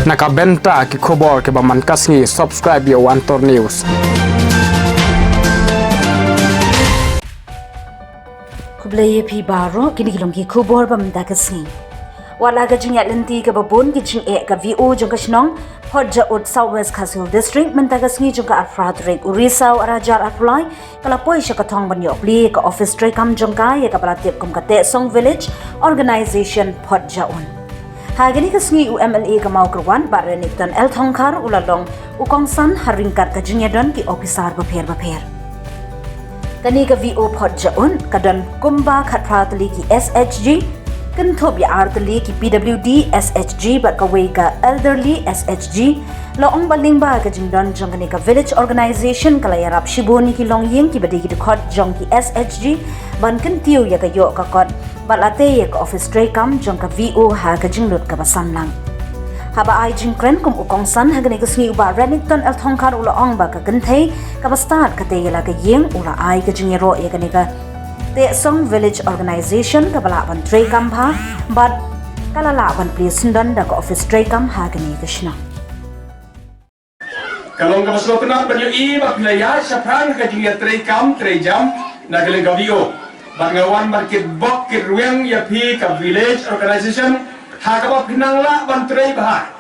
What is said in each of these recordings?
Nakabenta ki khobor ke baman kasngi subscribe yo Antor News. Kublai pi baro kini kilong ki khobor bamda kasngi. Wala ga jing atlanti ka babon ki jing ka VO jong ka shnong Hodja ut Southwest Khasil District menta kasngi jong ka Afradrik Urisau arajar atulai kala poi sha ka thong ban yo pli ka office tray kam jong ka ya ka balatip kum ka te song village organization Hodja un. Hagini kasngi UMLA ka mau kerwan barenik dan el thongkar ulalong ukongsan haringkat ka jingedon ki officer bapher. Kani ka VO Hodja un kadan kumba khatpratli ki SHG kan thob ya artli ki PWD SHG bat ka wei ka elderly SHG loong baling ba ka jingdon jong kani ka village organization kala yarap shiboni ki longying ki badi ki khot jong ki SHG ban kan tiu ya ka yo ka kot balate ya ka office tray kam jong ka VO ha ka jinglut ka basamlang haba ai jingkren kum ukongsan ha kani ka sngi ba renington el thongkar ula ong ba ka kanthei ka bastat ka te yala ka yeng ula ai ka jingero ya kani ka te song village organization ka bala ban tray kam bha but kala la ban presindon da ka office tray kam ha kani ka shna Kalong ka maslo tenang banyo i baklaya syapran ka jingia tray kam tray jam na galing ka VO Bangawan market bok kirweng ya pi ka village organization hakaba pinangla bantray bah.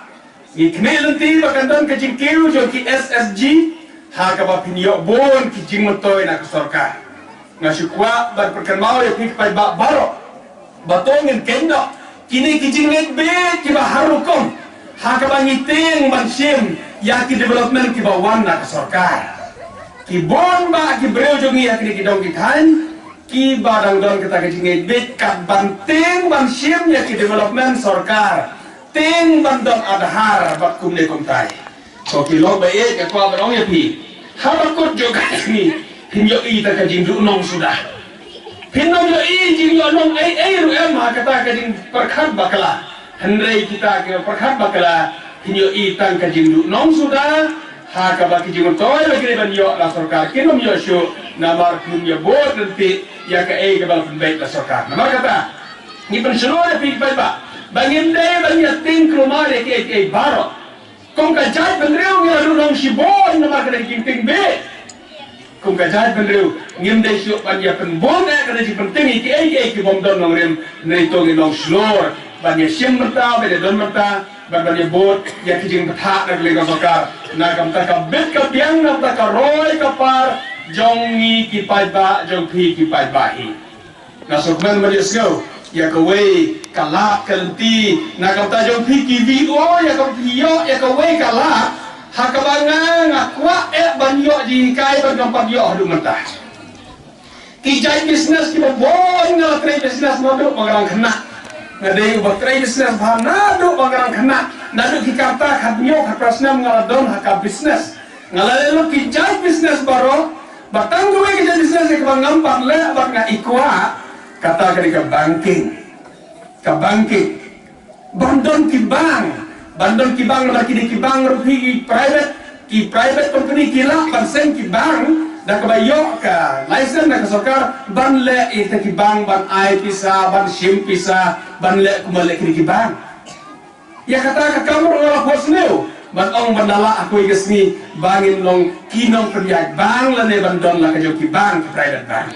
Ikne lenti bakandon ka jingkiu jo ki SSG hakaba pinyo bon ki jingmotoy na kasorka. Ngasukwa ban perkenmau ya pi pai ba baro. Batongin kendo kini ki jinglet be ki ba harukom. Hakaba ngiting ban sim ya ki development ki ba wan na kasorka. Ki bon ba ki breu jo ngi ya ki dong ki kan ki barang don kita kecingit bit kat banting ban sim ya ki development sorkar ting bandon adhar bat kumne kumtai so ki lo ba e ka kwa barong ya pi habakut juga ni hinyo i ta kajing du nong sudah hinno yo i jing yo nong ai ru em ha kata kajing perkhat bakala hendrai kita ke perkhat bakala hinyo i tang kajing du nong sudah ha ka baki jing toy lagi ban yo la sorkar kinom yo shu namar kum yo bot nanti ya ka e ka bal baik la sorkar namar kata ni pensuruh pi ba bangin dai bangin ting krumare ke baro kung ka jai pendreu ngi runong si bon namar ka ting ting be kung ka jai pendreu ngim dai shu ban ya pen bon ka ji penting ki bom don nong rem nei to ngi nong slor ban ya sim mata be don mata ban ya bot ya ki jing patha na le ka sorkar na kam ta ka bet ka piang na ta ka roy ka par jongi ki pai ba jong pi ki pai ba hi na sukman ma disco ya ka wei ka la kanti na kam ta jong pi ki VO ya ka yo ya ka wei ka la ha ka ba nga kwa e ban yo ji kai ban kam pat yo du mata ki jai business ki ba boy nga trai business mo do magrang khna na dei ba trai business ba na do magrang khna na do ki karta khatnyo khat prasna ngala don ha ka business ngala lo ki jai business baro batang gue ke business ke bang ngampar le bang nga ikwa kata ka banking bandon ki bang lagi ki bang rupi private company kila bansen ki bang dak bayo ka license na kasokar ban le ite ki bang ban ai pisa ban sim pisa ban le kumale ki bang ya kata ka kamu ora posneu ban ong bandala aku igasni bangin long kinong perjag bang la ne bandon la kajo ki bang private bang